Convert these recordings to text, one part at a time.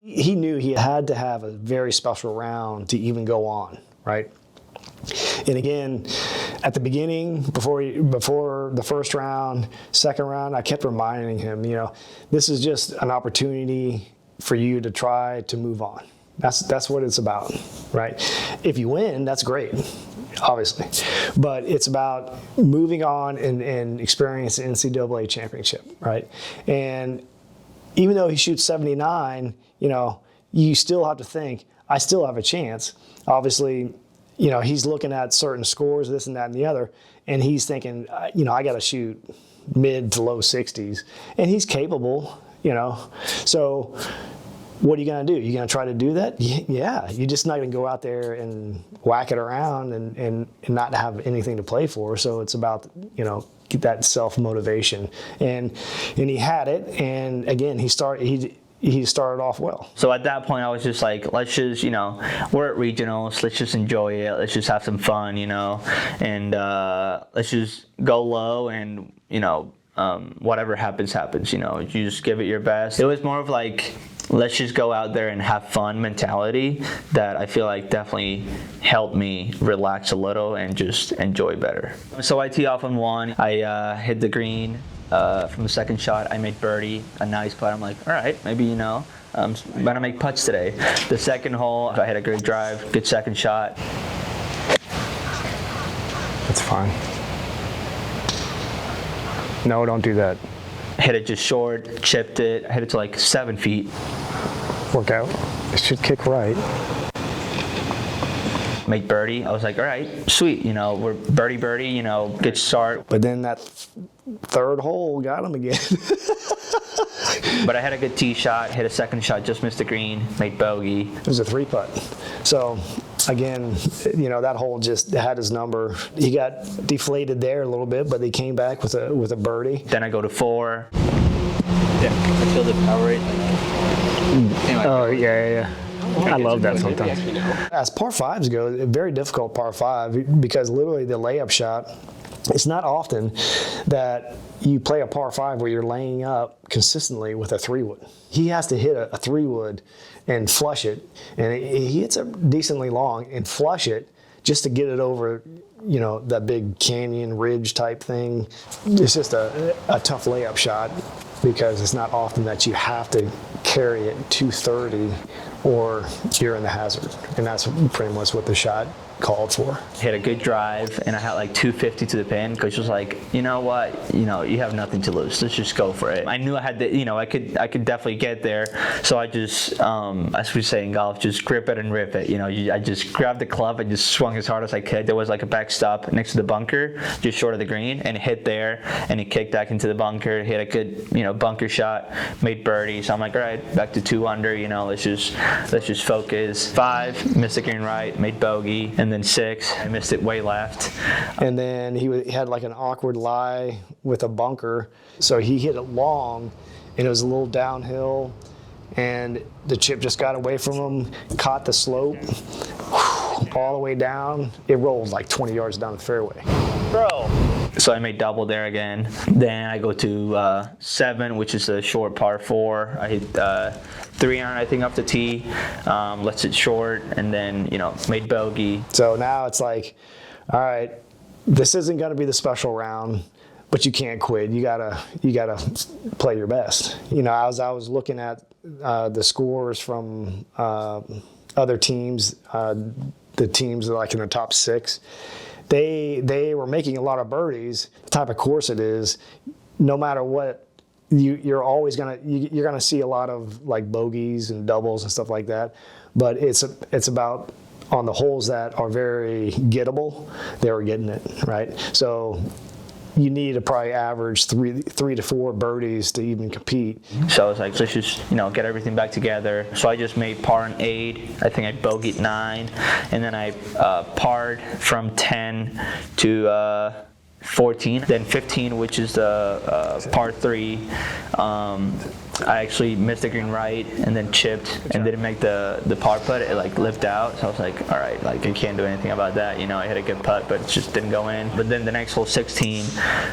He knew he had to have a very special round to even go on, right? And again, at the beginning, before the first round, second round, I kept reminding him, this is just an opportunity for you to try to move on. That's what it's about, right? If you win, that's great, obviously. But it's about moving on and experiencing the NCAA championship, right? And even though he shoots 79, you still have to think, I still have a chance. Obviously, he's looking at certain scores, this and that and the other, and he's thinking, I got to shoot mid to low 60s. And he's capable, So what are you going to do? You going to try to do that? Yeah. You're just not going to go out there and whack it around and not have anything to play for. So it's about, get that self-motivation. And he had it. And again, he started off well. So at that point, I was just like, let's just, we're at regionals. Let's just enjoy it. Let's just have some fun, and let's just go low and, whatever happens, happens, you just give it your best. It was more of like, let's just go out there and have fun mentality that I feel like definitely helped me relax a little and just enjoy better. So I tee off on one. I hit the green. From the second shot, I made birdie, a nice putt. I'm like, all right, maybe, I'm going to make putts today. The second hole, I hit a great drive, good second shot. That's fine. No, don't do that. Hit it just short, chipped it, I hit it to like 7 feet. Work out. It should kick right. Make birdie. I was like, all right, sweet, we're birdie, good start. But then that third hole got him again. But I had a good tee shot, hit a second shot, just missed the green, made bogey. It was a 3-putt. So again, that hole just had his number. He got deflated there a little bit, but he came back with a birdie. Then I go to 4. Yeah, I feel the power rate. Oh, yeah. I love that sometimes. As par 5s go, a very difficult par 5 because literally the layup shot, it's not often that you play a par 5 where you're laying up consistently with a 3-wood. He has to hit a 3-wood and flush it, and he hits it decently long and flush it just to get it over, that big canyon ridge type thing. It's just a tough layup shot because it's not often that you have to carry it 230 or you're in the hazard. And that's pretty much what the shot called for. Hit a good drive, and I had like 250 to the pin. Coach was like, you know what, you have nothing to lose. Let's just go for it. I knew I had the, I could definitely get there. So I just, as we say in golf, just grip it and rip it. I just grabbed the club and just swung as hard as I could. There was like a backstop next to the bunker, just short of the green, and hit there, and he kicked back into the bunker, hit a good, bunker shot, made birdie. So I'm like, all right, back to 2 under. Let's just focus. 5, missed the green right, made bogey, and then 6, I missed it way left. And then he had like an awkward lie with a bunker. So he hit it long, and it was a little downhill, and the chip just got away from him, caught the slope, all the way down. It rolled like 20 yards down the fairway. Bro. So I made double there again. Then I go to 7, which is a short par 4. I hit 3 iron, I think, off the tee, lets it short, and then, made bogey. So now it's like, all right, this isn't going to be the special round, but you can't quit. You gotta play your best. As I was looking at the scores from other teams, the teams like in the top 6, they were making a lot of birdies. The type of course it is, no matter what, you're always you're gonna see a lot of like bogeys and doubles and stuff like that. But it's about on the holes that are very gettable, they were getting it right. So you need to probably average 3 to 4 birdies to even compete. So I was like, let's just get everything back together. So I just made par in 8. I think I bogeyed 9, and then I parred from 10 to 14, then 15, which is the par 3. I actually missed the green right and then chipped and didn't make the par putt. It like lipped out, so I was like, all right, like I can't do anything about that. You know, I hit a good putt, but it just didn't go in. But then the next hole, 16,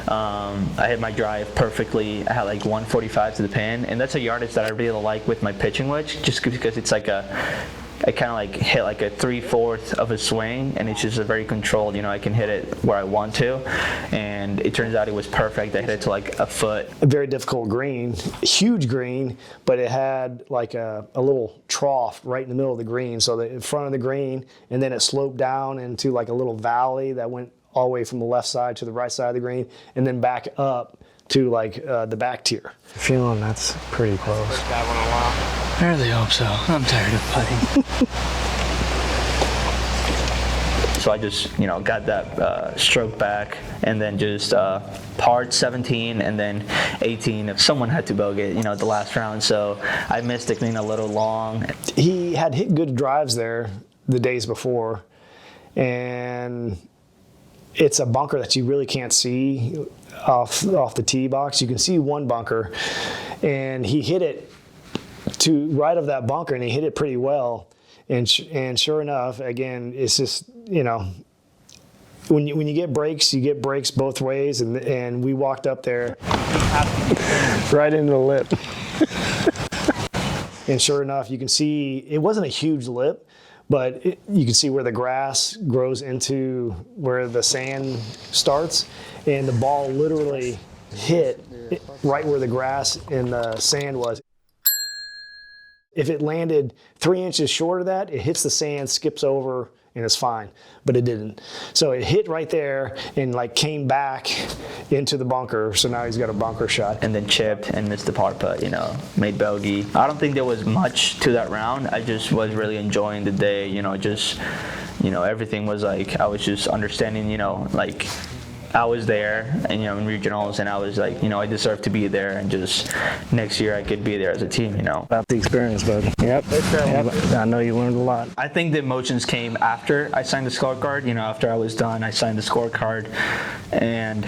I hit my drive perfectly. I had like 145 to the pin, and that's a yardage that I really like with my pitching wedge, just because it's like I kind of like hit like a 3/4 of a swing, and it's just a very controlled, you know, I can hit it where I want to, and it turns out it was perfect. I hit it to like a foot. A very difficult green, huge green, but it had like a little trough right in the middle of the green, so the in front of the green, and then it sloped down into like a little valley that went all the way from the left side to the right side of the green, and then back up to like the back tier. Feeling that's pretty close. First bad one in a while. I really hope so. I'm tired of putting. So I just, you know, got that stroke back, and then just parred 17 and then 18. If someone had to bogey it, you know, the last round, so I missed the green a little long. He had hit good drives there the days before, and it's a bunker that you really can't see off the tee box. You can see one bunker, and he hit it to right of that bunker, and he hit it pretty well. And sure enough, again, it's just, you know, when you get breaks both ways, and we walked up there right into the lip. And sure enough, you can see it wasn't a huge lip, but you can see where the grass grows into where the sand starts, and the ball literally hit right where the grass and the sand was. If it landed 3 inches short of that, it hits the sand, skips over, and it's fine. But it didn't. So it hit right there and like came back into the bunker. So now he's got a bunker shot. And then chipped and missed the par putt, you know, made bogey. I don't think there was much to that round. I just was really enjoying the day, you know, just, you know, everything was like, I was just understanding, you know, like, I was there, and, you know, in regionals, and I was like, you know, I deserve to be there, and just next year I could be there as a team, you know. About the experience, bud. Yep. I know you learned a lot. I think the emotions came after I signed the scorecard. You know, after I was done, I signed the scorecard, and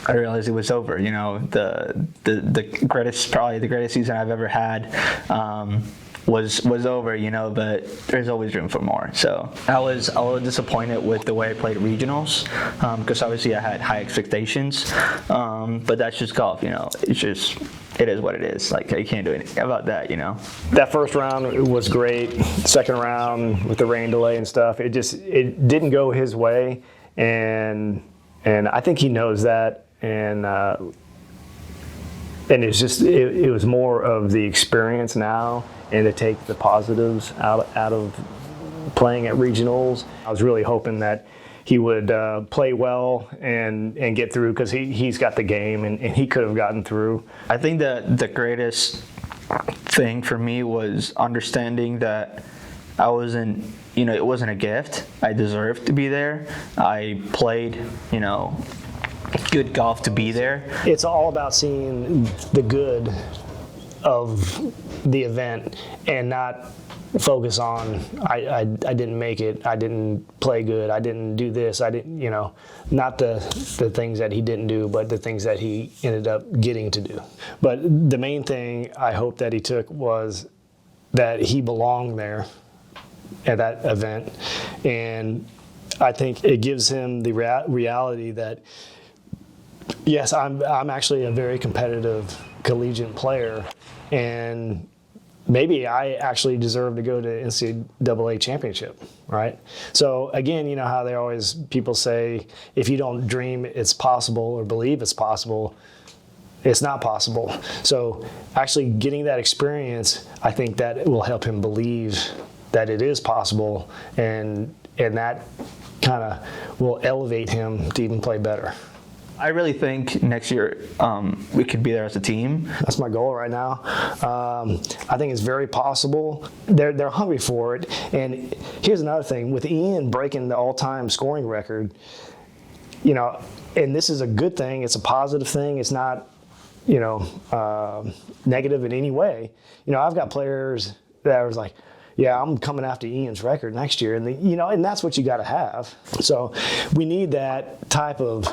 I realized it was over. You know, the greatest, probably the greatest season I've ever had. Was over, you know, but there's always room for more. So I was a little disappointed with the way I played regionals, because obviously I had high expectations, but that's just golf, you know. It is what it is. Like, I can't do anything about that, you know. That first round was great. Second round with the rain delay and stuff, it didn't go his way, and I think he knows that, and it's just it was more of the experience now, and to take the positives out of playing at regionals. I was really hoping that he would play well and get through, because he's got the game, and he could have gotten through. I think that the greatest thing for me was understanding that I wasn't, you know, it wasn't a gift. I deserved to be there. I played, you know, good golf to be there. It's all about seeing the good of the event and not focus on I didn't make it, I didn't play good, I didn't do this, I didn't, you know, not the things that he didn't do, but the things that he ended up getting to do. But the main thing I hope that he took was that he belonged there at that event, and I think it gives him the reality that, yes, I'm actually a very competitive collegiate player, and maybe I actually deserve to go to NCAA championship, right? So again, you know how people say, if you don't dream it's possible or believe it's possible, it's not possible. So actually getting that experience, I think that will help him believe that it is possible, and that kind of will elevate him to even play better. I really think next year we could be there as a team. That's my goal right now. I think it's very possible. They're hungry for it. And here's another thing. With Ian breaking the all-time scoring record, you know, and this is a good thing. It's a positive thing. It's not, you know, negative in any way. You know, I've got players that was like, yeah, I'm coming after Ian's record next year. And, you know, and that's what you got to have. So we need that type of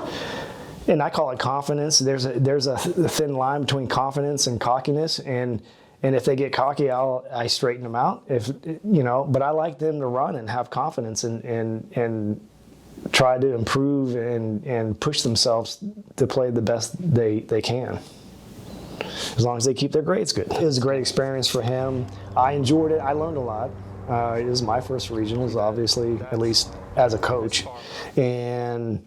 and I call it confidence. There's a thin line between confidence and cockiness, and if they get cocky, I straighten them out. But I like them to run and have confidence and try to improve and push themselves to play the best they can. As long as they keep their grades good. It was a great experience for him. I enjoyed it. I learned a lot. It was my first regionals, obviously, at least as a coach. And,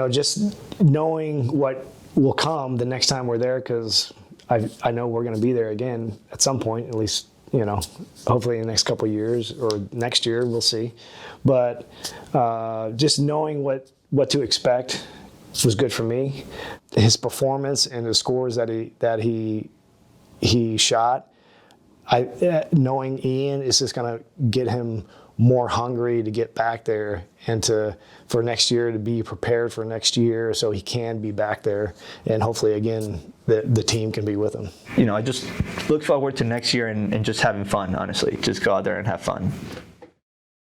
just knowing what will come the next time we're there, because I know we're going to be there again at some point, at least, hopefully in the next couple of years or next year, we'll see. But just knowing what to expect was good for me. His performance and the scores that he shot, knowing Ian is just going to get him more hungry to get back there and for next year to be prepared for next year so he can be back there, and hopefully again the team can be with him. I just look forward to next year and just having fun, honestly. Just go out there and have fun.